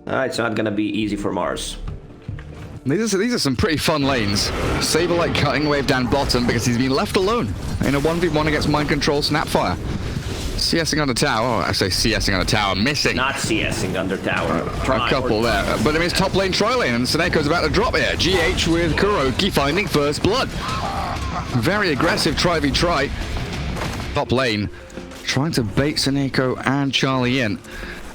It's not gonna be easy for Mars. These are some pretty fun lanes. Saberlight cutting wave down bottom because he's been left alone in a 1v1 against Mind Control Snapfire. CSing on the tower. Oh, I say CSing on the tower. Missing. Not CSing under tower. A couple there. But it means top lane tri lane, and Seneco's about to drop here. GH with Kuroki finding first blood. Very aggressive try-v-try. Top lane trying to bait Seneco and Charlie in.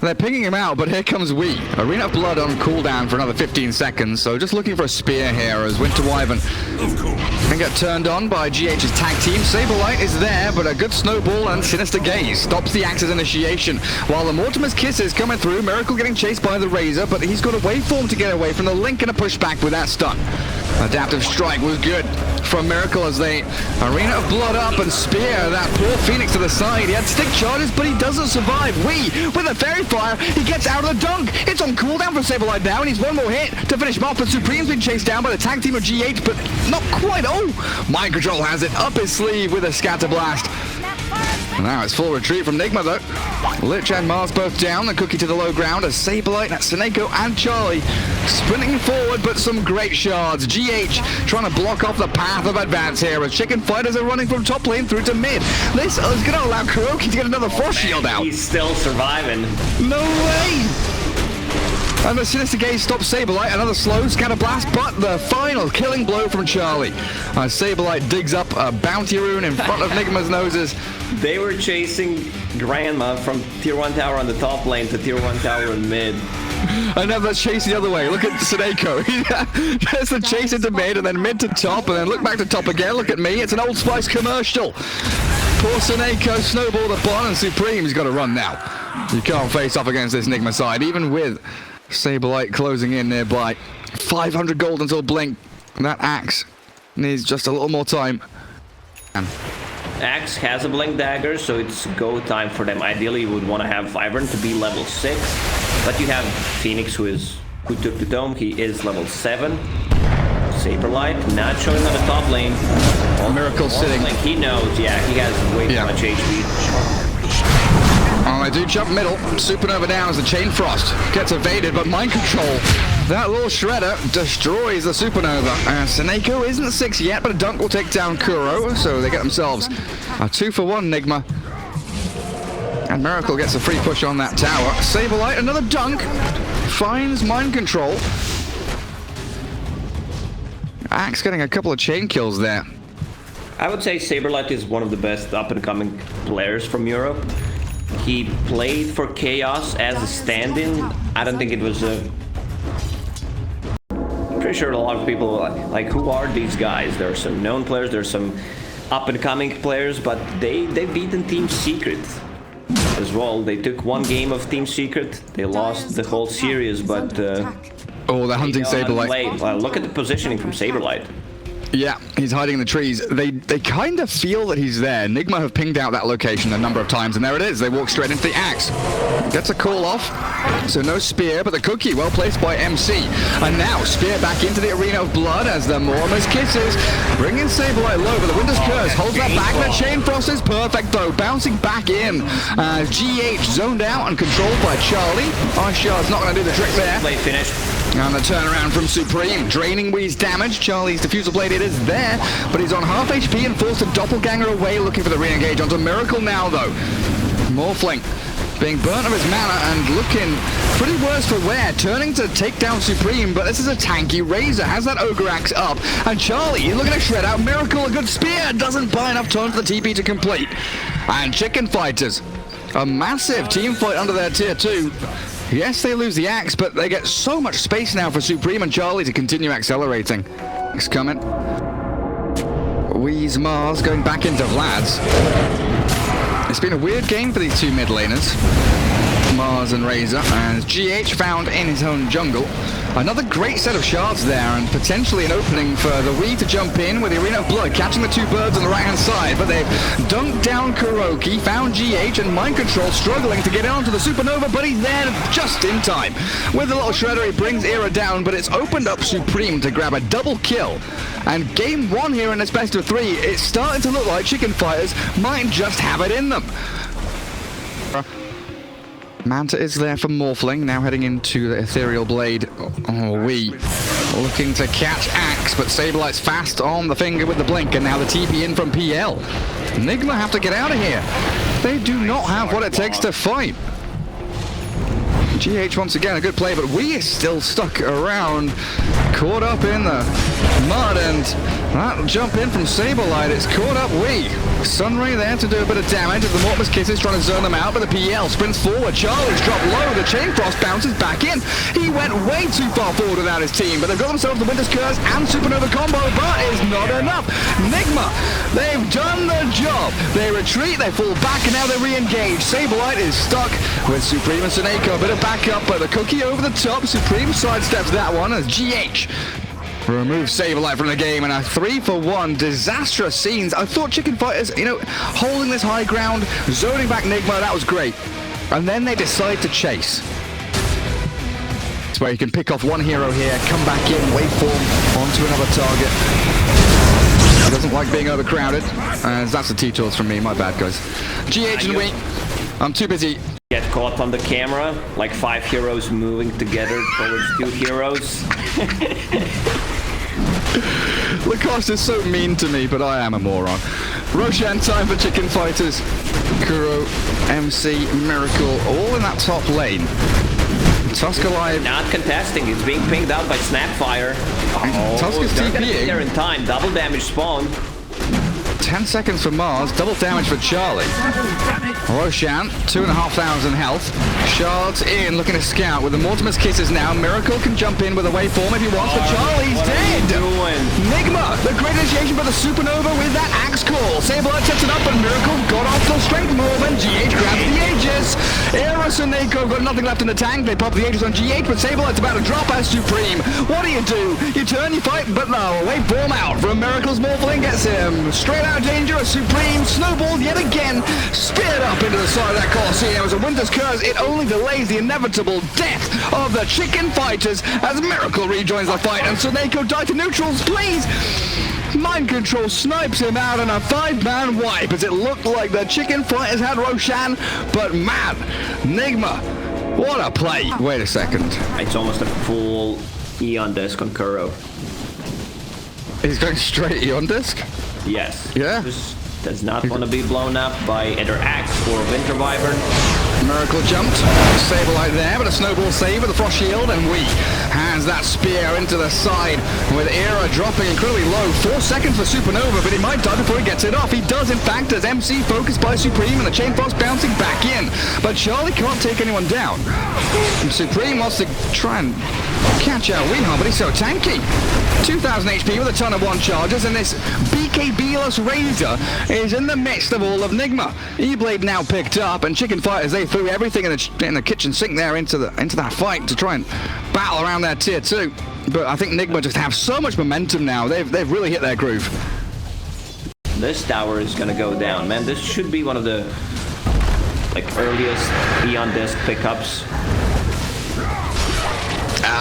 They're pinging him out, but here comes we. Arena of Blood on cooldown for another 15 seconds, so just looking for a spear here as Winter Wyvern can get turned on by GH's tag team. Saberlight is there, but a good snowball and Sinister Gaze stops the Axe's initiation. While the Mortimer's Kiss is coming through, Miracle getting chased by the Razor, but he's got a waveform to get away from the Link and a pushback with that stun. Adaptive Strike was good from Miracle as they Arena of Blood up and spear that poor Phoenix to the side. He had stick charges, but he doesn't survive. With a Fairy Fire, he gets out of the dunk. It's on cooldown for Saberlight now, and he's one more hit to finish him off, but Supreme's been chased down by the tag team of GH, but not quite. Oh, Mind Control has it up his sleeve with a Scatter Blast. Now it's full retreat from Nigma though. Lich and Mars both down, the cookie to the low ground as Saberlight, Seneco and Charlie sprinting forward, but some great shards. GH trying to block off the path of advance here as Chicken Fighters are running from top lane through to mid. This is going to allow Kuroki to get another Frost Shield out. He's still surviving. No way! And the Sinister Gaze stops Saberlight, another slow Scatter Blast, but the final killing blow from Charlie. Saberlight digs up a bounty rune in front of Nigma's noses. They were chasing Grandma from tier 1 tower on the top lane to tier 1 tower in mid. And now let's chase the other way. Look at Seneco. He has to chase into mid and then mid to top and then look back to top again. Look at me. It's an Old Spice commercial. Poor Seneco snowballed upon and Supreme's got to run now. You can't face off against this Nigma side, even with Saberlight closing in nearby. 500 gold until Blink. That Axe needs just a little more time. Axe has a Blink Dagger, so it's go time for them. Ideally, you would want to have Wyvern to be level 6. But you have Phoenix who took the dome. He is level 7. Saberlight not showing on the top lane. Miracle sitting. He knows, yeah, he has way too much HP. Oh, they do jump middle. Supernova down as the Chain Frost gets evaded, but Mind Control, that little shredder, destroys the Supernova. Seneco isn't 6 yet, but a dunk will take down Kuro, so they get themselves a 2-for-1 Nigma. And Miracle gets a free push on that tower. Saberlight, another dunk, finds Mind Control. Axe getting a couple of chain kills there. I would say Saberlight is one of the best up-and-coming players from Europe. He played for Chaos as a stand-in. I don't think it was a... I'm pretty sure a lot of people like, who are these guys? There are some known players, there are some up-and-coming players, but they've beaten Team Secret as well. They took one game of Team Secret. They lost the whole series, but... oh, they're hunting Saberlight. Look at the positioning from Saberlight. Yeah, he's hiding in the trees. They kind of feel that he's there. Nigma have pinged out that location a number of times, and there it is. They walk straight into the Axe. Gets a call off, so no spear, but the cookie well placed by MC. And now spear back into the Arena of Blood as the Mortimer's Kisses bringing Saberlight low, but the Winter's Curse holds that back. The Chain Frost is perfect though, bouncing back in. GH zoned out and controlled by Charlie. Ice Shard's not going to do the trick there. Blade finish. And the turnaround from Supreme, draining Wee's damage. Charlie's Diffusal Blade, it is there, but he's on half HP and forced a doppelganger away, looking for the re-engage onto Miracle now, though. Morphling being burnt of his mana and looking pretty worse for wear, turning to take down Supreme, but this is a tanky Razor, has that Ogre Axe up, and Charlie looking to shred out Miracle, a good spear, doesn't buy enough time for the TP to complete. And Chicken Fighters, a massive team fight under their tier 2. Yes, they lose the Axe, but they get so much space now for Supreme and Charlie to continue accelerating. Axe coming. Wee's Mars going back into Vlad's. It's been a weird game for these two mid laners, Mars and Razor, and GH found in his own jungle. Another great set of shards there, and potentially an opening for the Wii to jump in with the Arena of Blood, catching the two birds on the right-hand side, but they've dunked down Kuroki, found GH, and Mind Control struggling to get onto the Supernova, but he's there just in time. With a little shredder, he brings Era down, but it's opened up Supreme to grab a double kill. And game 1 here in this best of 3, it's starting to look like Chicken Fighters might just have it in them. Manta is there for Morphling, now heading into the Ethereal Blade. We looking to catch Axe, but Saberlight's fast on the finger with the blink, and now the TP in from PL. Nigma have to get out of here. They do not have what it takes to fight. GH once again, a good play, but we is still stuck around, caught up in the mud, and that jump in from Saberlight, it's caught up we. Sunray there to do a bit of damage as the Mortimer's Kisses trying to zone them out, but the PL sprints forward. Charlie's dropped low, the Chain Frost bounces back in. He went way too far forward without his team, but they've got themselves the Winter's Curse and Supernova combo, but it's not enough. Nigma, they've done the job. They retreat, they fall back, and now they re-engage. Saberlight is stuck with Supreme and Seneko. A bit of backup, but the cookie over the top. Supreme sidesteps that one as GH removes Saberlight from the game, and a 3-for-1. Disastrous scenes. I thought Chicken Fighters, holding this high ground, zoning back Nigma, that was great. And then they decide to chase. It's where you can pick off one hero here, come back in, waveform onto another target. He doesn't like being overcrowded. That's the T-Tools from me, my bad, guys. GH and we, I'm too busy. Get caught on the camera, like 5 heroes moving together towards 2 heroes. Lacoste is so mean to me, but I am a moron. Roshan time for Chicken Fighters. Kuro, MC, Miracle, all in that top lane. Tusk alive. Not contesting, it's being pinged out by Snapfire. Tusk is TPing. There in time, double damage spawn. 10 seconds for Mars, double damage for Charlie. Roshan, 2,500 health. Shards in, looking to scout with the Mortimer's Kisses now. Miracle can jump in with a waveform if he wants, but Charlie's dead! Nigma, the great initiation by the Supernova with that Axe call. Saberlight sets it up, but Miracle got off the straight move, and GH grabs the Aegis. Eris and Nako got nothing left in the tank. They pop the Aegis on GH, but Saberlight's about to drop as Supreme. What do? You turn, you fight, but no, waveform out from Miracle's Morphling gets him. Straight out danger, a Supreme snowballed yet again, speared up into the side of that Colosseum as a Winter's Curse. It only delays the inevitable death of the Chicken Fighters as Miracle rejoins the fight, and Suneko died to neutrals, please! Mind Control snipes him out on a 5-man wipe as it looked like the Chicken Fighters had Roshan, but man, Nigma, what a play! Wait a second. It's almost a full Eon disc on Kuro. He's going straight Eon disc? Yes. Yeah. Does not want to be blown up by either Axe or Winter Wyvern. Miracle jumped. Saberlight there, but a snowball save with the Frost Shield, and we hands that spear into the side with Era dropping incredibly low. 4 seconds for Supernova, but he might die before he gets it off. He does, in fact, as MC focused by Supreme, and the Chain Frost bouncing back in. But Charlie can't take anyone down. And Supreme wants to try and catch out Weehan, but he's so tanky. 2,000 HP with a ton of one charges, and this BKB-less Razor is in the midst of all of Nigma. E-Blade now picked up, and Chicken Fighters, they threw everything in the kitchen sink there into that fight to try and battle around their tier 2. But I think Nigma just have so much momentum now. They've really hit their groove. This tower is gonna go down, man. This should be one of the earliest Eon disc pickups.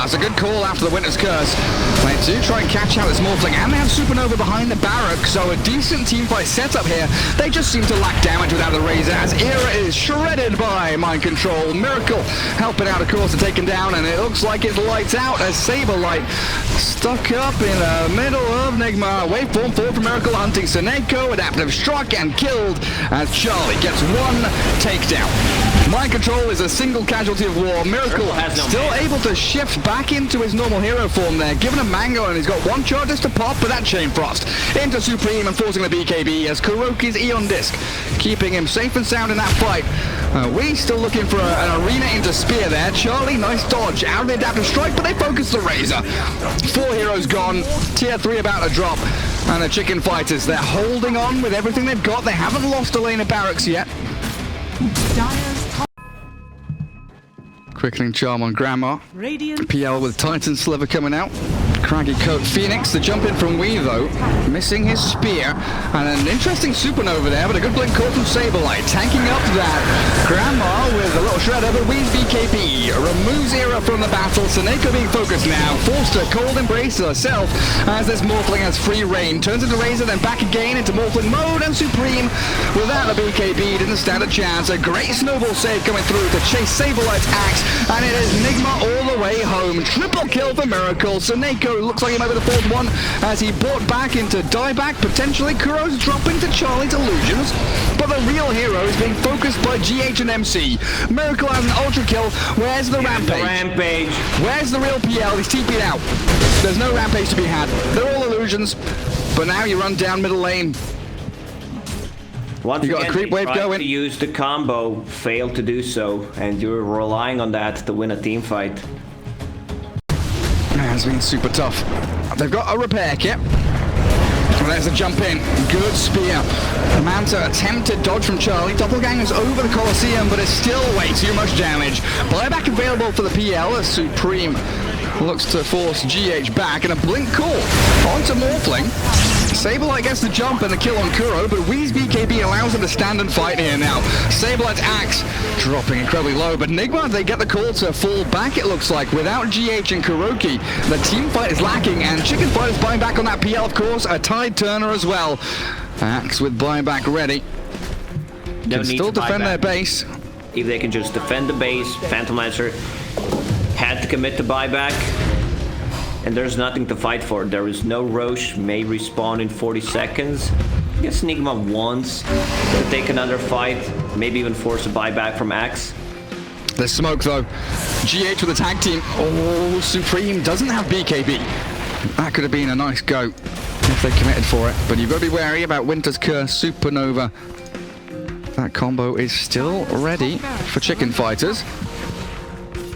It's a good call after the Winter's Curse. They do try and catch out this Morphling, and they have Supernova behind the barrack, so a decent teamfight setup here. They just seem to lack damage without the Razor, as Era is shredded by Mind Control. Miracle helping out, of course, to take him down, and it looks like it's lights out as Saberlight stuck up in the middle of Nigma. Waveform forward from Miracle, hunting Seneko. Adaptive struck and killed as Charlie gets one takedown. Mind Control is a single casualty of war. Miracle still able to shift back into his normal hero form there, given a mango, and he's got one charge just to pop with that Chain Frost into Supreme and forcing the BKB as Kuroki's Eon Disc keeping him safe and sound in that fight. We still looking for an arena into Spear there. Charlie, nice dodge out of the adaptive strike, but they focus the Razor. 4 heroes gone, tier 3 about to drop, and the Chicken Fighters, they're holding on with everything they've got. They haven't lost a lane of barracks yet. Quickening Charm on Grandma. PL with Titan Sliver coming out. Craggy coat. Phoenix, the jump in from Wee though, missing his spear, and an interesting supernova there, but a good blink call from Saberlight, tanking up that Grandma with a little shredder, but Wee's BKB removes Era from the battle. Seneko being focused now, forced to cold embrace herself as this Morphling has free reign, turns into Razor, then back again into Morphling mode, and Supreme without a BKB didn't stand a chance. A great snowball save coming through to chase Saberlight's axe, and it is Nigma all the way home. Triple kill for Miracle. Seneko looks like he might be the fourth one as he bought back into dieback, potentially. Kuro's dropping to Charlie's illusions, but the real hero is being focused by GH and MC. Miracle has an ultra kill. Where's the rampage? Where's the real PL? He's TP'd out. There's no rampage to be had. They're all illusions, but now you run down middle lane. Once you got again, a creep wave going. To use the combo, failed to do so, and you're relying on that to win a team fight. It's been super tough. They've got a repair kit. There's a jump in. Good spear. Manta attempted dodge from Charlie. Doppelganger's over the Colosseum, but it's still way too much damage. Buyback available for the PL as Supreme looks to force GH back, and a blink call onto Morphling. Saberlight gets the jump and the kill on Kuro, but Wee's BKB allows him to stand and fight here now. Saberlight's axe dropping incredibly low, but Nigma, they get the call to fall back, it looks like. Without GH and Kuroki, the team fight is lacking, and Chicken Fight is buying back on that PL, of course. A Tide Turner as well. Axe with buyback ready. Can still defend their base. If they can just defend the base, Phantom Lancer had to commit to buyback. And there's nothing to fight for. There is no Roche, may respawn in 40 seconds. I guess Nigma wants to take another fight, maybe even force a buyback from Axe. There's smoke though. GH with the tag team. Oh, Supreme doesn't have BKB. That could have been a nice go if they committed for it. But you've got to be wary about Winter's Curse, Supernova. That combo is still ready for Chicken Fighters.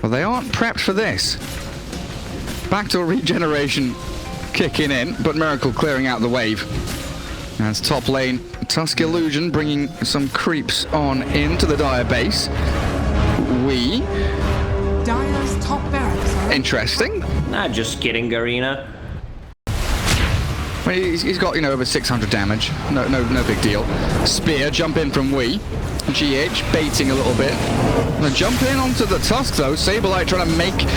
Well, they aren't prepped for this. Backdoor regeneration kicking in, but Miracle clearing out the wave. As top lane, Tusk Illusion bringing some creeps on into the Dire base. Dire's top barracks are interesting. Nah, just kidding, Garena. Well, he's got, over 600 damage. No big deal. Spear, jump in from Wee. GH baiting a little bit. Gonna jump in onto the Tusk though. Saberlight trying to make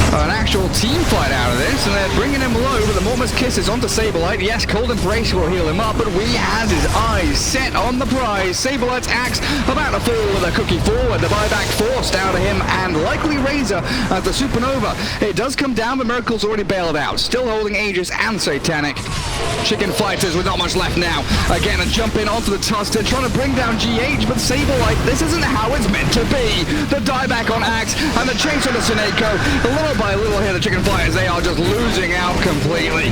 an actual team fight out of this, and they're bringing him low with the Mormons kisses onto Saberlight. Yes, Cold Embrace will heal him up, but Wee has his eyes set on the prize. Saberlight's axe about to fall with a cookie forward. The buyback forced out of him, and likely Razor as the Supernova. It does come down, but Miracle's already bailed out. Still holding Aegis and Satanic. Chicken Fighters with not much left now. Again, a jump in onto the Tusk. They're trying to bring down GH, but Saberlight, this isn't how it's meant to be. The dieback on Axe, and the chase on the Seneko. Little by little here, the Chicken Fighters, they are just losing out completely.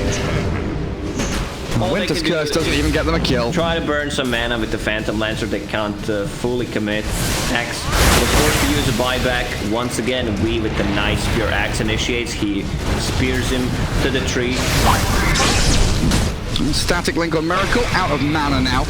Winter's Curse doesn't even get them a kill. Try to burn some mana with the Phantom Lancer. They can't fully commit. Axe was forced to use a buyback. Once again, Wee with the nice pure axe initiates. He spears him to the tree. Static link on Miracle, out of mana now.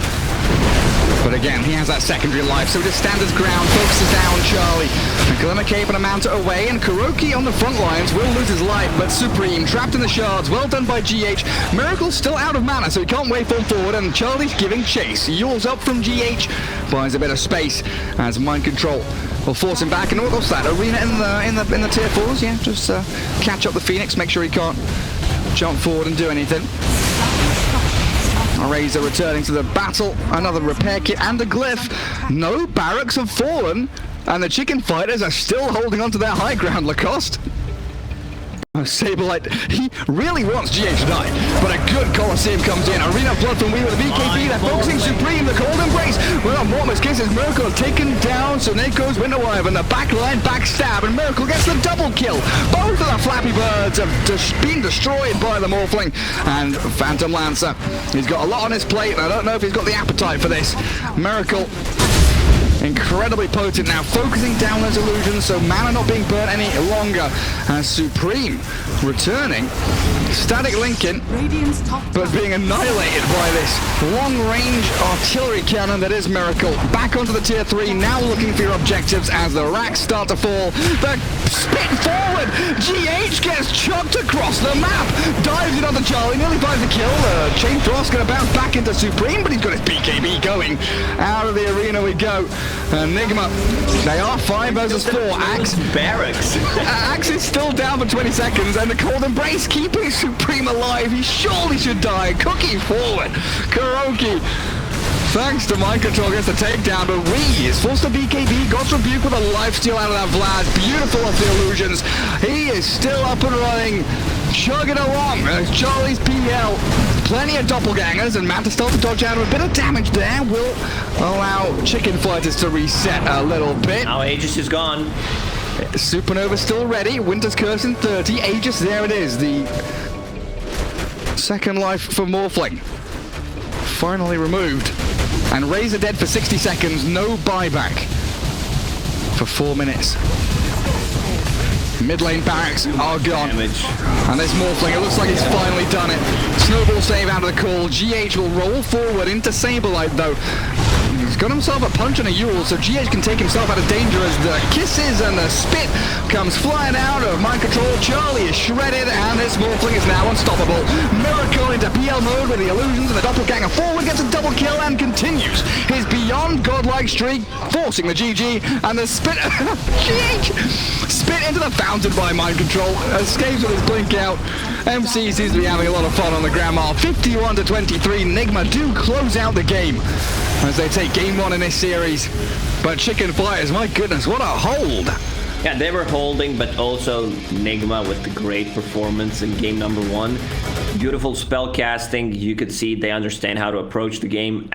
But again, he has that secondary life, so he just stands his ground, focuses down Charlie. And Glimmer Cape and a Manta away, and Kuroki on the front lines will lose his life, but Supreme trapped in the shards, well done by GH. Miracle's still out of mana, so he can't waveform forward, and Charlie's giving chase. Yules up from GH, buys a bit of space as Mind Control will force him back. And what's that? Arena in the tier 4s, yeah, just catch up the Phoenix, make sure he can't jump forward and do anything. Razor returning to the battle, another repair kit and a glyph. No barracks have fallen, and the Chicken Fighters are still holding on to their high ground, Lacoste. Saberlight, he really wants GH to die, but a good Colosseum comes in. Arena Blood from Wee with a BKB, they're focusing Supreme, the Cold Embrace. Well, Mortimer's Kisses, Miracle taken down, Seneko's Winter Wife, and the backline backstab, and Miracle gets the double kill. Both of the Flappy Birds have just been destroyed by the Morphling, and Phantom Lancer. He's got a lot on his plate, and I don't know if he's got the appetite for this. Miracle incredibly potent now, focusing down those illusions so mana not being burnt any longer. And Supreme returning, static linking, Radiant's top but being annihilated by this long-range artillery cannon that is Miracle. Back onto the tier 3, now looking for your objectives as the racks start to fall. The spit forward, GH gets chucked across the map, dives in on the Charlie, nearly finds the kill. Chain Thrust going to bounce back into Supreme, but he's got his BKB going. Out of the arena we go. Nigma, they are 5 versus 4. Axe Barracks. Axe is still down for 20 seconds, and the Cold Embrace keeping Supreme alive. He surely should die. Cookie forward. Kuroki, thanks to mind control, gets the takedown, but Wee is forced to BKB. God's Rebuke with a lifesteal out of that Vlad. Beautiful off the illusions. He is still up and running, chugging along. Charlie's PL. Plenty of doppelgangers, and Manta starts to dodge out of a bit of damage there. Will allow Chicken Fighters to reset a little bit. Now Aegis is gone. Supernova still ready. Winter's Curse in 30. Aegis, there it is. The second life for Morphling. Finally removed. And Razor dead for 60 seconds. No buyback for 4 minutes. Mid lane barracks are gone. Damage. And there's Morphling. It looks like he's finally done it. Snowball save out of the call. GH will roll forward into Saberlight though. He's got himself a punch and a Yule, so GH can take himself out of danger as the kisses and the spit comes flying out of mind control. Charlie is shredded, and this Morphling is now unstoppable. Miracle into PL mode with the illusions, and the doppelganger forward gets a double kill and continues his beyond godlike streak, forcing the GG, and the spit GH spit into the fountain by mind control, escapes with his blink out. MC seems to be having a lot of fun on the grandma. 51 to 23. Nigma do close out the game as they take game 1 in this series. But Chicken Fighters, my goodness, what a hold! Yeah, they were holding, but also Nigma with the great performance in game number 1. Beautiful spell casting. You could see they understand how to approach the game.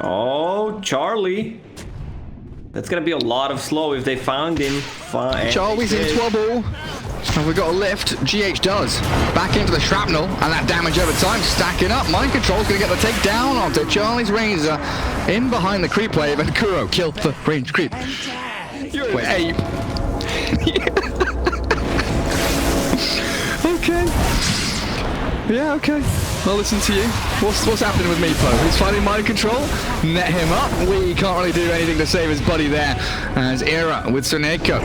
Oh, Charlie. That's gonna be a lot of slow if they found him. Charlie's in trouble. And we got a lift. GH does. Back into the shrapnel, and that damage over time stacking up. Mind control's gonna get the takedown onto Charlie's Razor. In behind the creep wave, and Kuro killed the range creep. Wait, Abe. Okay. Yeah, okay. I'll listen to you. What's happening with Meepo? He's fighting mind control. Net him up. We can't really do anything to save his buddy there. As Era with Suneko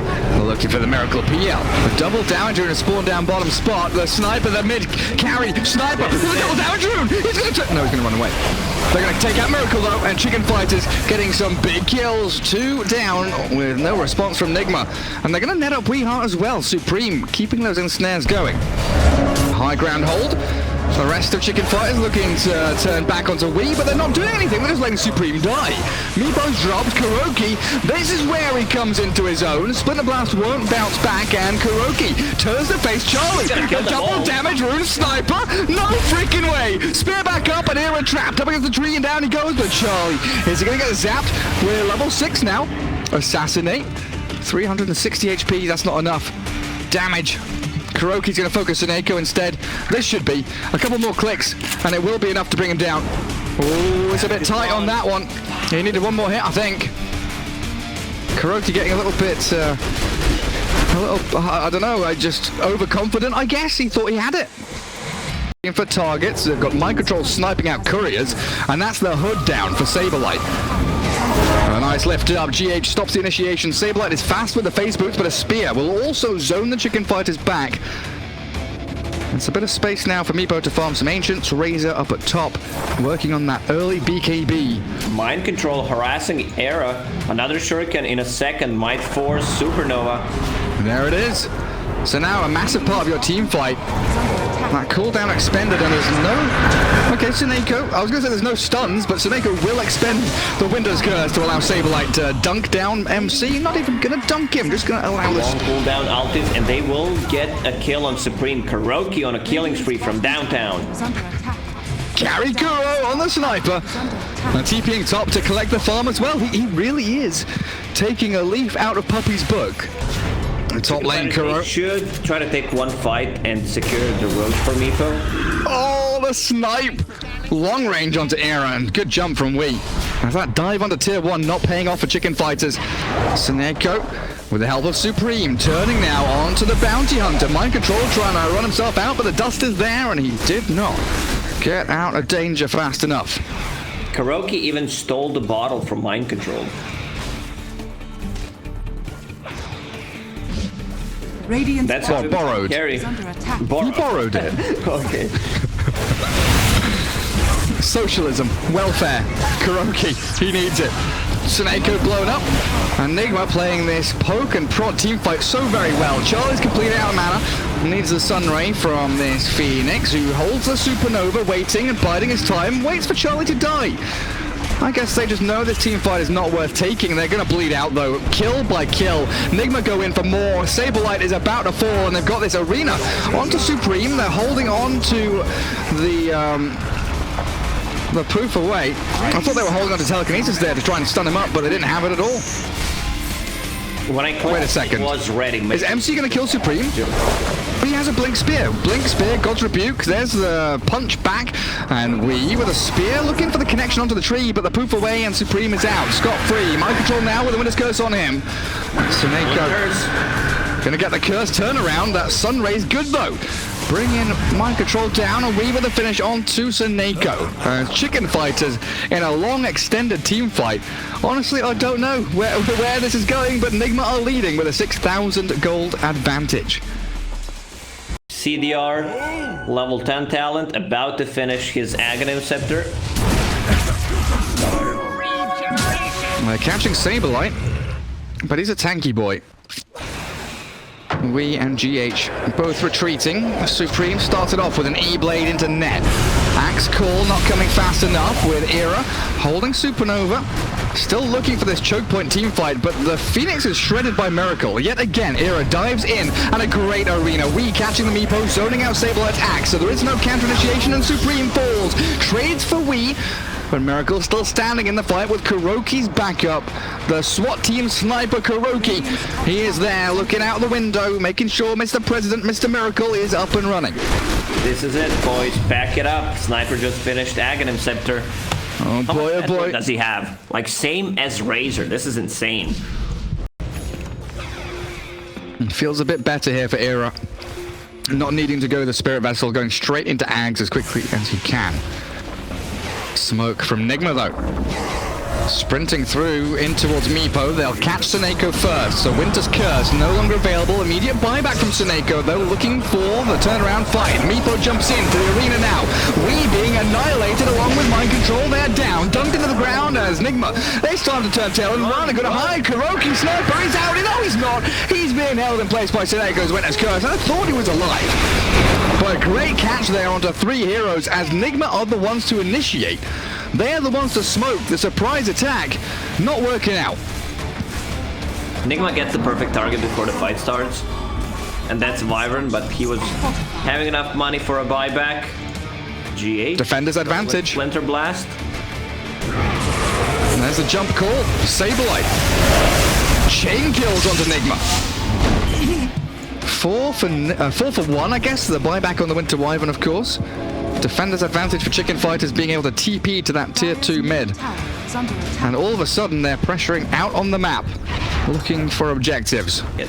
looking for the Miracle PL. A double damager in a spawn down bottom spot. The sniper, the mid carry. Sniper with a double damage rune. He's going to... No, he's going to run away. They're going to take out Miracle though, and Chicken Fighters getting some big kills. 2 down with no response from Nigma. And they're going to net up Weeheart as well. Supreme keeping those ensnares going. High ground hold. The rest of Chicken Fighters looking to turn back onto Wii, but they're not doing anything. They're just letting Supreme die. Meepo's dropped. Kuroki, this is where he comes into his own. Splinter Blast won't bounce back, and Kuroki turns to face Charlie. A double damage rune sniper? No freaking way. Spear back up, and Era trapped up against the tree, and down he goes. But Charlie, is he going to get zapped? We're level 6 now. Assassinate. 360 HP, that's not enough. Damage. Kuroki's going to focus on Eiko instead. This should be a couple more clicks, and it will be enough to bring him down. Oh, it's a bit tight on that one. He needed one more hit, I think. Kuroki getting a little bit, I don't know, just overconfident, I guess. He thought he had it. For targets, they've got mind control sniping out couriers, and that's the hood down for Saberlight. A nice lift up. GH stops the initiation. Saberlight is fast with the face boots, but a spear will also zone the Chicken Fighters back. It's a bit of space now for Meepo to farm some Ancients. Razor up at top, working on that early BKB. Mind control harassing Era. Another shuriken in a second might force Supernova. There it is. So now a massive part of your team fight. That cooldown expended, and there's no... Okay, Tsuneko. I was going to say there's no stuns, but Tsuneko will expend the Windows Curse to allow Saberlight to dunk down MC. Not even going to dunk him, just going to allow this... Long cooldown ultis, and they will get a kill on Supreme. Kuroki on a killing spree from downtown. Carry Kuro on the sniper. And TPing top to collect the farm as well. He really is taking a leaf out of Puppy's book. Top lane, Kuro. They should try to take one fight and secure the road for Meepo. Oh, the snipe! Long range onto Era, and good jump from Wii. As that dive onto tier 1 not paying off for Chicken Fighters. Tsuneko, with the help of Supreme, turning now onto the Bounty Hunter. Mind Control trying to run himself out, but the dust is there, and he did not get out of danger fast enough. Kuroki even stole the bottle from Mind Control. Radiant That's what borrowed. Carry. is under attack. He borrowed it. Okay. Socialism, welfare, Kuroki, he needs it. Tsuneko blown up, and Nigma playing this poke and prod team fight so very well. Charlie's completely out of mana, needs the Sunray from this Phoenix, who holds the Supernova, waiting and biding his time, waits for Charlie to die. I guess they just know this team fight is not worth taking. They're going to bleed out, though, kill by kill. Nigma go in for more. Saberlight is about to fall, and they've got this arena onto Supreme. They're holding on to the poof away. I thought they were holding on to telekinesis there to try and stun him up, but they didn't have it at all. When I clicked, Wait a second. it was ready. Is MC going to kill Supreme? But he has a Blink Spear. Blink Spear, God's Rebuke. There's the punch back. And we with a spear looking for the connection onto the tree, but the poof away and Supreme is out. Scot-free. Mind Control now with the Winter's Curse on him. Tsuneko gonna get the curse turnaround. That Sunray's good though. Bring in Mind Control down, and we with the finish onto Tsuneko. Chicken Fighters in a long extended team fight. Honestly, I don't know where this is going, but Nigma are leading with a 6,000 gold advantage. CDR, level 10 talent, about to finish his Aghanim Scepter. They're catching Saberlight, but he's a tanky boy. We and GH both retreating. Supreme started off with an E-Blade into net. Axe Call not coming fast enough with Era holding Supernova. Still looking for this choke point team fight, but the Phoenix is shredded by Miracle. Yet again, Era dives in, and a great arena. We catching the Meepo, zoning out Sablelight's axe, so there is no counter initiation, and Supreme falls. Trades for We, but Miracle still standing in the fight with Kuroki's backup. The SWAT team sniper Kuroki. He is there looking out the window, making sure Mr. President, Mr. Miracle is up and running. This is it, boys. Back it up. Sniper just finished Aghanim Scepter. Oh boy, oh boy. What does he have? Like, same as Razor. This is insane. Feels a bit better here for Era. Not needing to go the Spirit Vessel, going straight into Ags as quickly as he can. Smoke from Nigma though. Sprinting through in towards Meepo. They'll catch Tsuneko first. So Winter's Curse no longer available. Immediate buyback from Tsuneko though, looking for the turnaround fight. Meepo jumps into the arena now. We being annihilated along with Mind Control. They're down. Dunked into the ground as Nigma. They start to turn tail and run. They're going to hide. Kuroki Sniper is out. No, he's not. He's being held in place by Tsuneko's Winter's Curse. I thought he was alive. But a great catch there onto 3 heroes as Nigma are the ones to initiate. They're the ones to smoke. The surprise attack not working out. Nigma gets the perfect target before the fight starts. And that's Wyvern, but he was having enough money for a buyback. G8. Defender's advantage. Splinter Blast. And there's a jump call. Saberlight. Chain kills onto Nigma. 4 for 1, I guess. The buyback on the Winter Wyvern, of course. Defender's advantage for Chicken Fighters being able to TP to that tier 2 mid. And all of a sudden they're pressuring out on the map, looking for objectives. Yep.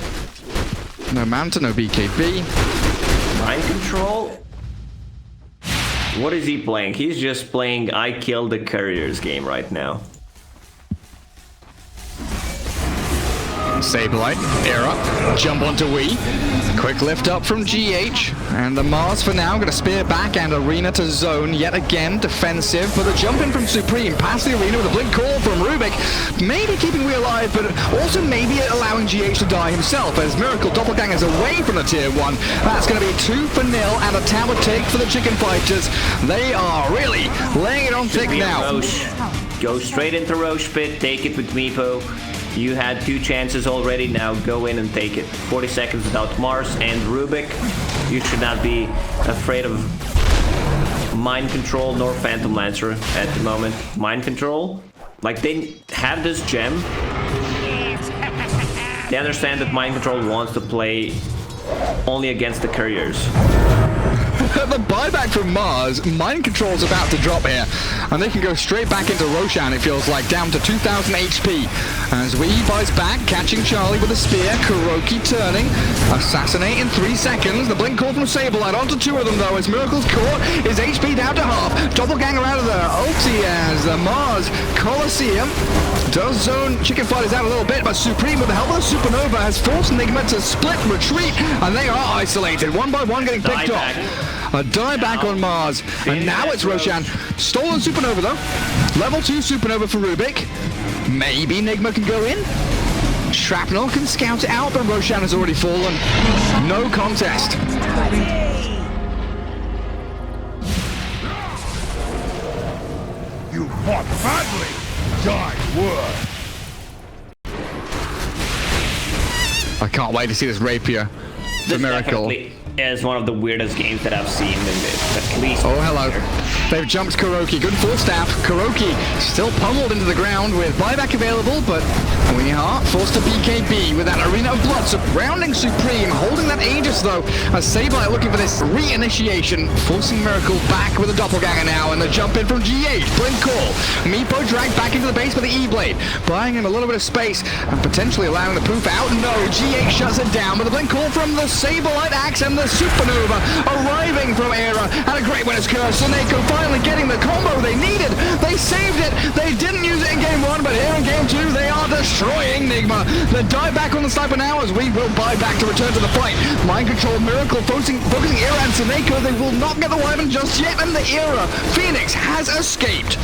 No Manta, no BKB. Mind Control? What is he playing? He's just playing I Killed the Couriers game right now. Sableye, Era, jump onto Wii. Quick lift up from GH, and the Mars for now going to spear back and Arena to zone yet again, defensive, but the jump in from Supreme past the Arena with a blink call from Rubik, maybe keeping Wii alive, but also maybe allowing GH to die himself as Miracle Doppelgangers away from the tier 1. That's going to be 2-0 and a tower take for the Chicken Fighters. They are really laying it on thick now. Roche. Go straight into Roche pit, take it with Meepo. You had 2 chances already, now go in and take it. 40 seconds without Mars and Rubik. You should not be afraid of Mind Control nor Phantom Lancer at the moment. Mind Control, like they have this gem. They understand that Mind Control wants to play only against the couriers. The buyback from Mars, Mind Control's about to drop here, and they can go straight back into Roshan, it feels like, down to 2,000 HP. As Wii buys back, catching Charlie with a spear, Kuroki turning, assassinate in 3 seconds. The blink call from Sableye onto 2 of them though, as Miracle's caught, his HP down to half. Doppelganger out of there, ulti as the Mars Colosseum does zone Chicken Fighters out a little bit, but Supreme with the help of the Supernova has forced Nigma to split retreat, and they are isolated, one by one getting picked off. A dieback on Mars, and now it's Roshan. Stolen Supernova though. Level 2 Supernova for Rubik. Maybe Nigma can go in. Shrapnel can scout it out, but Roshan has already fallen. No contest. You fought badly. Die word. I can't wait to see this rapier for Miracle. Is one of the weirdest games that I've seen in this, at least. Oh, hello. They've jumped Kuroki. Good full staff. Kuroki still pummeled into the ground with buyback available, but Weehart forced to BKB with that Arena of Blood surrounding Supreme, holding that Aegis though, as Sableye looking for this re-initiation, forcing Miracle back with a Doppelganger now, and the jump in from GH. Blink call. Meepo dragged back into the base with the E-Blade, buying him a little bit of space and potentially allowing the poof out. No, GH shuts it down with a blink call from the Sableye axe and the Supernova arriving from Era, and a great winner's curse. Soneko finally getting the combo they needed. They saved it. They didn't use it in game 1, but here in game 2 they are destroying Nigma. The dieback on the sniper now as we will buy back to return to the fight. Mind Control, Miracle focusing Era and Soneko. They will not get the Wyvern just yet, and the Era Phoenix has escaped.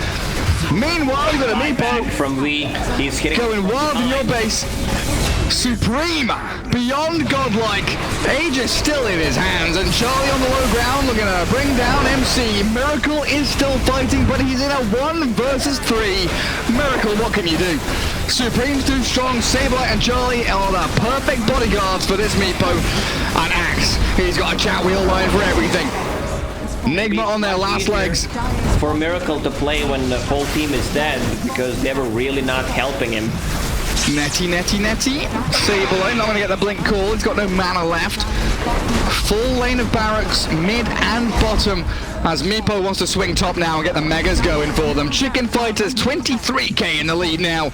Meanwhile, you've got a Meepo from Wii. He's hitting going wild in your base. Supreme, beyond godlike. Aegis still in his hands, and Charlie on the low ground looking to bring down MC. Miracle is still fighting, but he's in a 1 versus 3. Miracle, what can you do? Supreme's too strong. Sableye and Charlie are the perfect bodyguards for this Meepo. And Axe, he's got a chat wheel line for everything. Nigma on their last legs. For Miracle to play when the whole team is dead, because they were really not helping him. Netty. Sableye not going to get the blink call. He's got no mana left. Full lane of barracks, mid and bottom, as Meepo wants to swing top now and get the megas going for them. Chicken Fighters 23k in the lead now.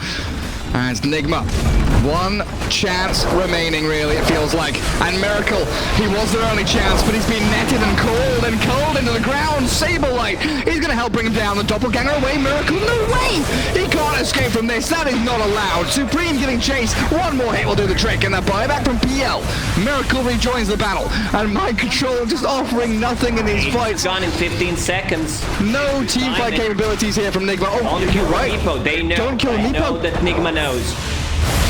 As Nigma, 1 chance remaining, really, it feels like. And Miracle, he was their only chance, but he's been netted and cold into the ground. Sableye, he's going to help bring him down. The Doppelganger away. Miracle, no way! He can't escape from this. That is not allowed. Supreme getting chased. 1 more hit will do the trick, and the buyback from PL. Miracle rejoins the battle, and Mind Control just offering nothing in these fights. Gone in 15 seconds. No team fight capabilities here from Nigma. Oh, Don't you're right. Meepo. They know. Don't kill Meepo. Know that Nigma knows.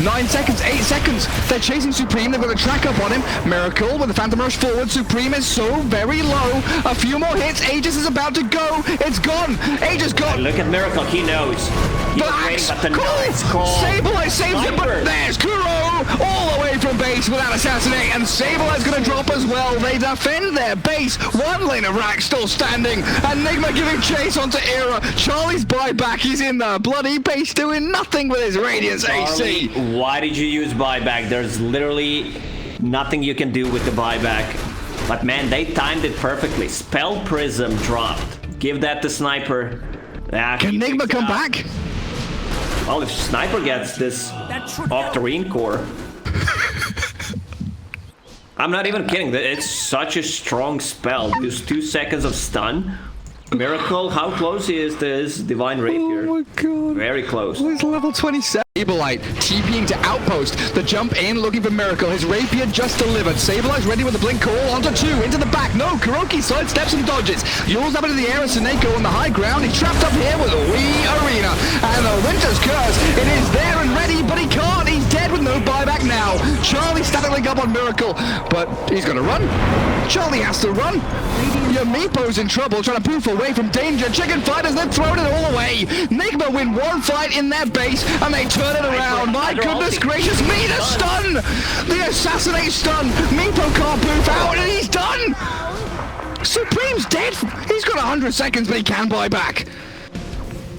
9 seconds, 8 seconds. They're chasing Supreme. They've got a track up on him. Miracle with the Phantom Rush forward. Supreme is so very low. A few more hits. Aegis is about to go. It's gone. Aegis gone. Look at Miracle. He knows. Blacks. Sableye saves it, but there's Kuro all the way from base without assassinate, and Sableye's going to drop as well. They defend their base. 1 lane of rack still standing, and Nigma giving chase onto Era. Charlie's buyback. He's in the bloody base doing nothing with his Radiance AC. Why did you use buyback? There's literally nothing you can do with the buyback. But man, they timed it perfectly. Spell Prism dropped. Give that to Sniper. Can Nigma come back? Well, if Sniper gets this Octarine core. I'm not even kidding. It's such a strong spell. Just 2 seconds of stun. Miracle, how close he is to his Divine Rapier? Oh my god. Very close. He's level 27. Sableye TPing to outpost. The jump in, looking for Miracle. His rapier just delivered. Sableye ready with the blink call. Onto 2, into the back. No, Kuroki sidesteps and dodges. Yules up into the air, and Suneko on the high ground. He's trapped up here with a wee arena. And the Winter's Curse, it is there and ready, but he can't. He's dead with no buyback now. Charlie static link up on Miracle, but he's going to run. Charlie has to run. Your Meepo's in trouble, trying to poof away from danger. Chicken Fighters, they've thrown it all away. Nigma win one fight in their base, and they turn it around. My goodness gracious me, the stun! The assassinate stun! Meepo can't poof out, and he's done! Supreme's dead! He's got 100 seconds, but he can buy back.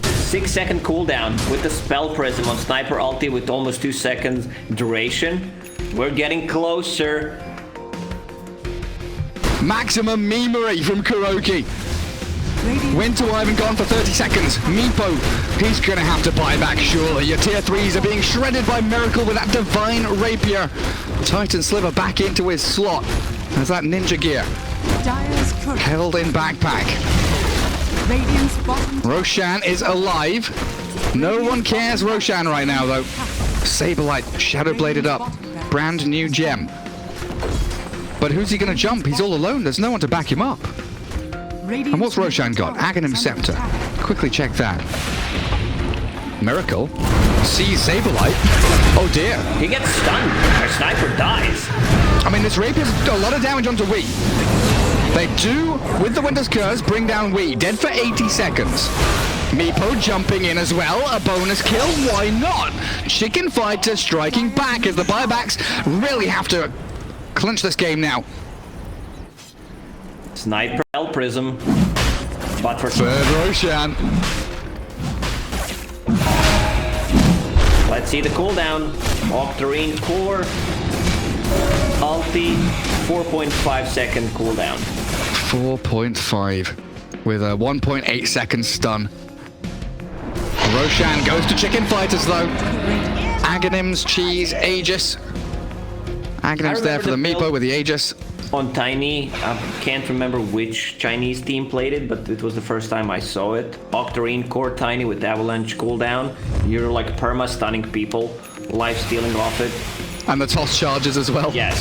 6-second cooldown with the Spell Prism on Sniper ulti with almost 2 seconds duration. We're getting closer. Maximum memery from Kuroki. Winter Wyvern gone for 30 seconds. Meepo, he's gonna have to buy back surely. Your tier 3s are being shredded by Miracle with that Divine Rapier. Titan Sliver back into his slot. There's that ninja gear. Dire's current. Held in backpack. Radiant's bottom. Roshan is alive. No one cares Roshan right now though. Sableye, shadow bladed up. Brand new gem. But who's he gonna jump? He's all alone. There's no one to back him up. And what's Roshan got? Aghanim Scepter. Quickly check that. Miracle sees Sableye. Oh dear. He gets stunned. Our sniper dies. I mean, this Rapier's a lot of damage onto Wii. They do, with the Winter's Curse, bring down Wii. Dead for 80 seconds. Meepo jumping in as well. A bonus kill. Why not? Chicken Fighter striking back as the buybacks really have to clinch this game now. Sniper Spell Prism. But for Third Roshan. let's see the cooldown. Octarine core. Ulti. 4.5 second cooldown. 4.5 with a 1.8 second stun. Roshan goes to Chicken Fighters though. Aghanim's cheese Aegis. Aghanim's there for the Meepo with the Aegis. On Tiny, I can't remember which Chinese team played it, but it was the first time I saw it. Octarine core Tiny with Avalanche cooldown. You're like perma-stunning people, life-stealing off it. And the toss charges as well. Yes.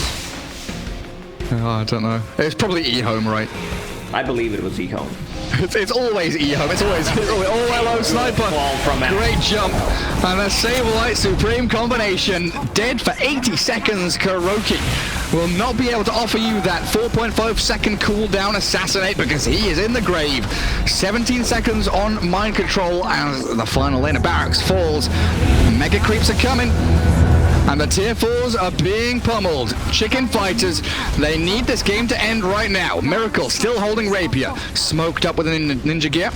Oh, I don't know. It's probably E-Home, right? I believe it was E-Home. It's always E-Home. It's always oh hello sniper. Fall from out. Great jump. And a Sableye Supreme combination. Dead for 80 seconds. Kuroki will not be able to offer you that 4.5 second cooldown assassinate because he is in the grave. 17 seconds on mind control as the final lane of barracks falls. Mega creeps are coming. And the tier 4s are being pummeled. Chicken Fighters, they need this game to end right now. Miracle still holding Rapier. Smoked up with a ninja gear.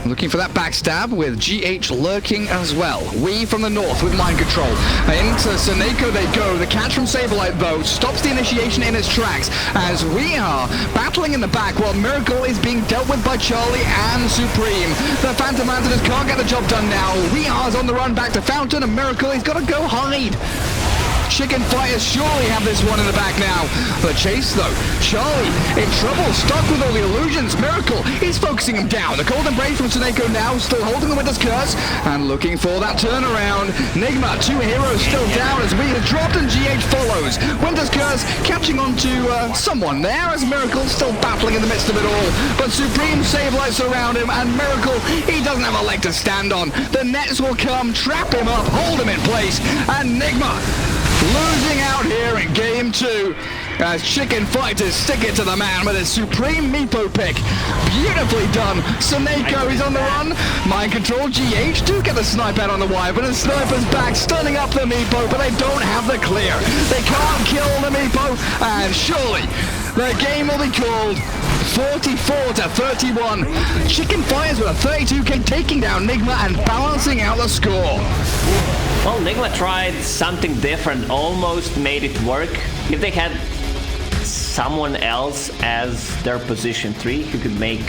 Looking for that backstab with GH lurking as well. We from the north with mind control. Into Suneko they go. The catch from Sableye though stops the initiation in its tracks as we are battling in the back while Miracle is being dealt with by Charlie and Supreme. The Phantom Mantis can't get the job done now. We are on the run back to Fountain and Miracle. He's got to go hide. Chicken Fighters surely have this one in the back now. The chase though. Charlie in trouble, stuck with all the illusions. Miracle, he's focusing him down. The Cold Embrace from Suneko now, still holding the Winter's Curse and looking for that turnaround. Nigma, 2 heroes still down as we have dropped and GH follows. Winter's Curse catching on to someone there as Miracle still battling in the midst of it all. But Supreme Sableye surround him and Miracle, he doesn't have a leg to stand on. The nets will come, trap him up, hold him in place, and Nigma losing out here in game 2 as Chicken Fighters stick it to the man with his Supreme Meepo pick. Beautifully done. Suneko is on the run. Mind control GH do get the snipe out on the wire, but the sniper's back, stunning up the Meepo, but they don't have the clear. They can't kill the Meepo, and surely the game will be called 44-31. Chicken Fighters with a 32k taking down Nigma and balancing out the score. Well, Nigma tried something different, almost made it work. If they had someone else as their position 3 who could make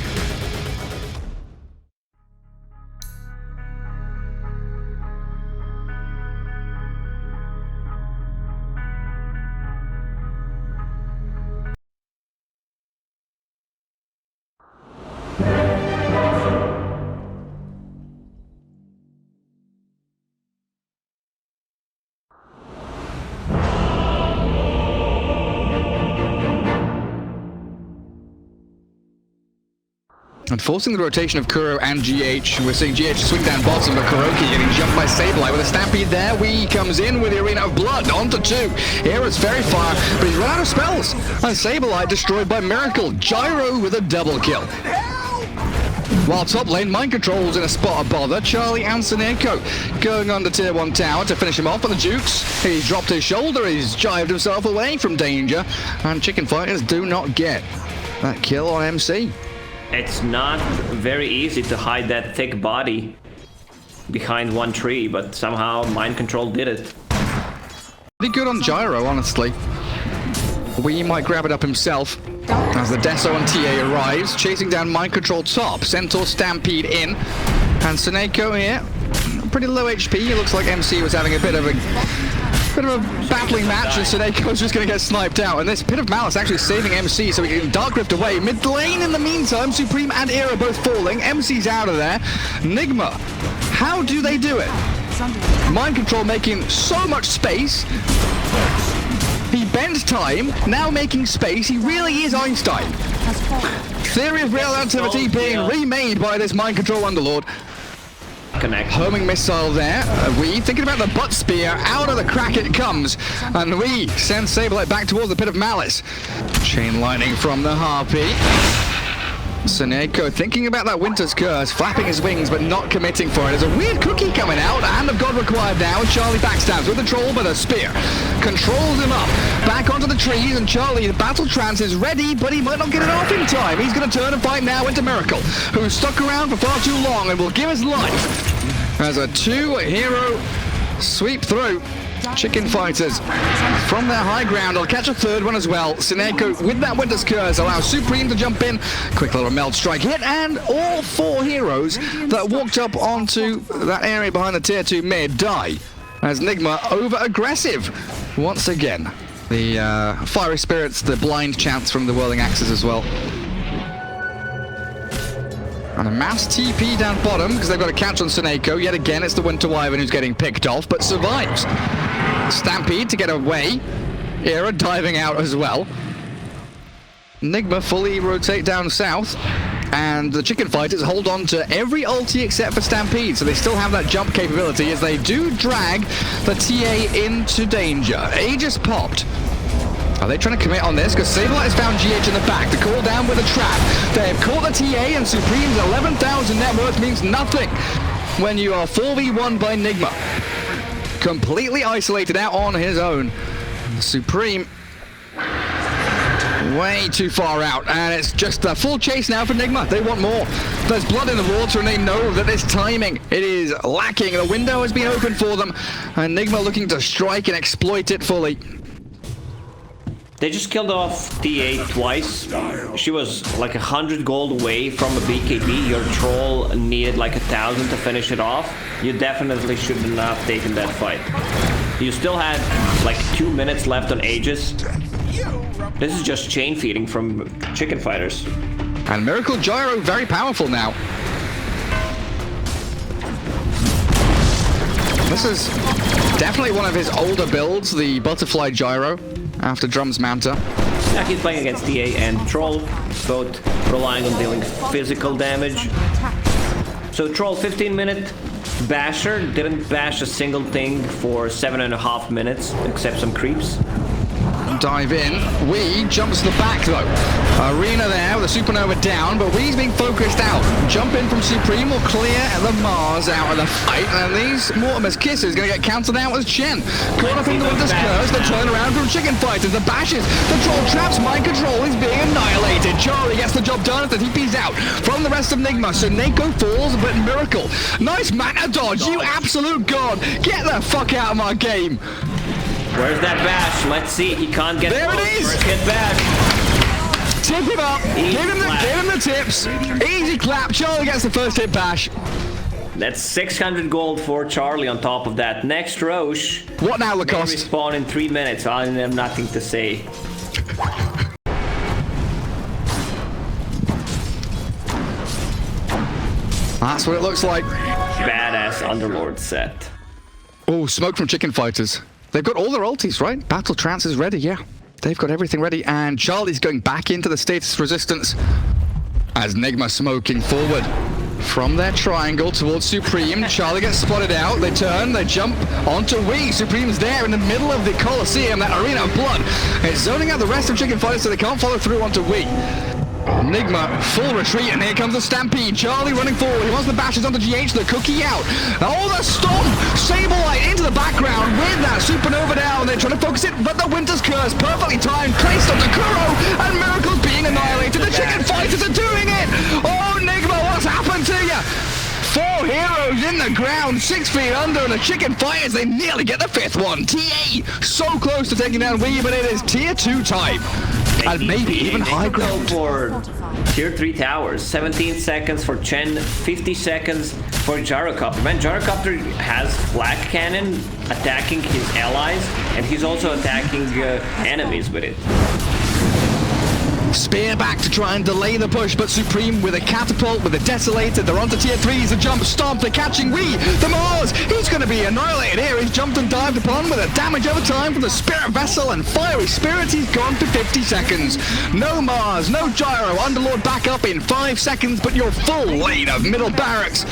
And forcing the rotation of Kuro and GH. We're seeing GH swing down bottom, but Kuroki getting jumped by Sableye with a stampede there. Wee comes in with the Arena of Blood onto 2. Era's very far, but he's run out of spells. And Sableye destroyed by Miracle. Gyro with a double kill. While top lane, Mind Control's in a spot of bother. Charlie and Sineko going on the tier 1 tower to finish him off on the Jukes. He's dropped his shoulder, he's jived himself away from danger. And Chicken Fighters do not get that kill on MC. It's not very easy to hide that thick body behind one tree, but somehow Mind Control did it. Pretty good on Gyro, honestly. We might grab it up himself as the Deso and TA arrives, chasing down Mind Control top. Centaur Stampede in, and Sineko here, pretty low HP. It looks like MC was having a bit of a battling match, and Sineko's just going to get sniped out. And this Pit of Malice actually saving MC, so he can Dark Rift away. Mid lane in the meantime, Supreme and Era both falling. MC's out of there. Nigma, how do they do it? Mind Control making so much space. He bends time, now making space. He really is Einstein. Theory of relativity being remade by this Mind Control Underlord. Connect. Homing missile there. We thinking about the butt spear. Out of the crack it comes. And we send Sableye back towards the Pit of Malice. Chain lightning from the Harpy. Sineko thinking about that Winter's Curse, flapping his wings but not committing for it. There's a weird cookie coming out. Hand of God required now. Charlie backstabs with the troll, but a spear controls him up. Back onto the trees, and Charlie, the battle trance is ready, but he might not get it off in time. He's going to turn and fight now into Miracle, who's stuck around for far too long and will give his life as a 2-hero sweep through. Chicken Fighters from their high ground. I'll catch a third one as well. Sineko with that Winter's Curse allows Supreme to jump in. Quick little melt strike hit, and all 4 heroes that walked up onto that area behind the tier 2 mid die as Nigma over aggressive once again. The Fiery Spirits, the blind chance from the Whirling Axes as well. And a mass TP down bottom because they've got a catch on Sineko. Yet again, it's the Winter Wyvern who's getting picked off, but survives. Stampede to get away. Era diving out as well. Nigma fully rotate down south. And the Chicken Fighters hold on to every ulti except for Stampede, so they still have that jump capability as they do drag the TA into danger. Aegis popped. Are they trying to commit on this? Because Sableye has found GH in the back to call down with a trap. They have caught the TA, and Supreme's 11,000 net worth means nothing when you are 4v1 by Nigma. Completely isolated out on his own. Supreme way too far out, and it's just a full chase now for Nigma. They want more. There's blood in the water, and they know that this timing, it is lacking. The window has been opened for them, and Nigma looking to strike and exploit it fully. They just killed off TA twice. She was like 100 gold away from a BKB. Your troll needed like 1,000 to finish it off. You definitely should not have taken that fight. You still had like 2 minutes left on Aegis. This is just chain feeding from Chicken Fighters. And Miracle Gyro very powerful now. This is definitely one of his older builds, the Butterfly Gyro, after Drum's Manta. Yeah, he's playing against TA and Troll, both relying on dealing physical damage. So Troll, 15-minute basher, didn't bash a single thing for 7.5 minutes, except some creeps. Dive in. Wee jumps the back though. Arena there with a supernova down, but Wee's being focused out. Jump in from Supreme will clear the Mars out of the fight, and these Mortimer's Kisses going to get counted out with Chen. Caught up in the Winter's Curse, the turnaround from Chicken Fighters, the bashes, the Troll traps, Mind Control is being annihilated. Charlie gets the job done as the TP's out from the rest of Nigma. Sineko falls, but Miracle. Nice mana dodge, you absolute god. Get the fuck out of my game. Where's that bash? Let's see. He can't get there. It is. First hit back. Tip him up. Give him the tips. Easy clap. Charlie gets the first hit bash. That's 600 gold for Charlie on top of that. Next Roche. What now, Lacoste? Respawn in 3 minutes. I have nothing to say. That's what it looks like. Badass Underlord set. Oh, smoke from Chicken Fighters. They've got all their ultis, right? Battle Trance is ready, yeah. They've got everything ready, and Charlie's going back into the status resistance. As Nigma smoking forward from their triangle towards Supreme. Charlie gets spotted out. They turn, they jump onto Wii. Supreme's there in the middle of the Coliseum, that arena of blood. It's zoning out the rest of Chicken Fighters so they can't follow through onto Wii. Nigma, full retreat, and here comes the Stampede. Charlie running forward. He wants the bashes onto GH, the cookie out. Oh, the stomp! Sableye into the background with that supernova down. They're trying to focus it, but the Winter's Curse, perfectly timed, placed onto Kuro, and Miracle's being annihilated. The Chicken Fighters are doing it! Oh, Nigma, what's happened to you? 4 heroes in the ground, 6 feet under, and the Chicken Fighters, they nearly get the 5th one. TA, so close to taking down Wii, but it is tier 2 time. And maybe even high ground. For tier 3 towers, 17 seconds for Chen, 50 seconds for Gyrocopter. Man, Gyrocopter has Flak Cannon attacking his allies, and he's also attacking enemies with it. Spear back to try and delay the push, but Supreme with a catapult, with a desolator, they're onto tier 3s, the jump stomp, they're catching Wii, the Mars, he's going to be annihilated here, he's jumped and dived upon with a damage over time from the Spirit Vessel and Fiery Spirit, he's gone for 50 seconds. No Mars, no Gyro, Underlord back up in 5 seconds, but your full lane of middle barracks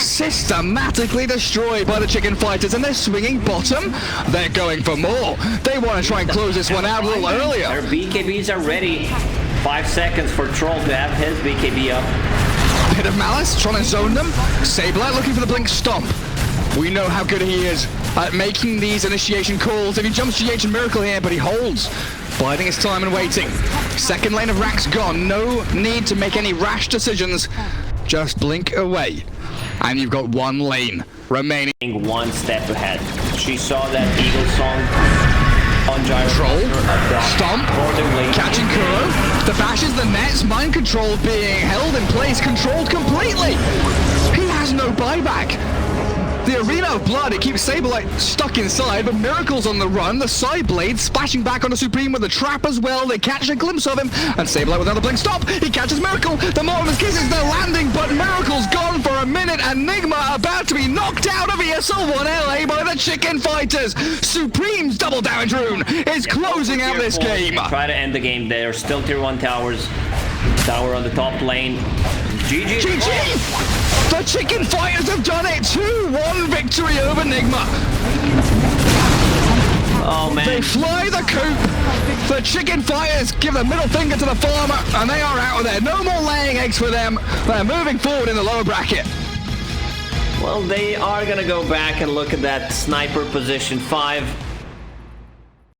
systematically destroyed by the Chicken Fighters, and they're swinging bottom, they're going for more. They want to try and close this one out a little earlier. Their BKBs are ready. 5 seconds for Troll to have his BKB up. Pit of Malice, trying to zone them. Sableye looking for the Blink Stomp. We know how good he is at making these initiation calls. If he jumps GH and Miracle here, but he holds, biding his time and waiting. Second lane of Rax gone. No need to make any rash decisions. Just blink away. And you've got 1 lane remaining. 1 step ahead. She saw that Eagle song on Gyro. Troll, stomp, catching Kuro, the bashes, the nets, mind control being held in place, controlled completely. He has no buyback. The arena of blood, it keeps Sableye stuck inside, but Miracle's on the run. The side blade splashing back onto Supreme with the trap as well. They catch a glimpse of him, and Sableye with another blink stop. He catches Miracle. The Mortimer's Kisses, they're landing, but Miracle's gone for a minute, and Nigma about to be knocked out of ESL 1 LA by the Chicken Fighters. Supreme's double damage rune is closing out this game. Try to end the game there. Still tier 1 towers. Tower on the top lane. GG. GG! The Chicken Fighters have done it! 2-1 victory over Nigma. Oh man. They fly the coop. The Chicken Fighters give the middle finger to the farmer, and they are out of there. No more laying eggs for them. They're moving forward in the lower bracket. Well, they are gonna go back and look at that sniper position 5.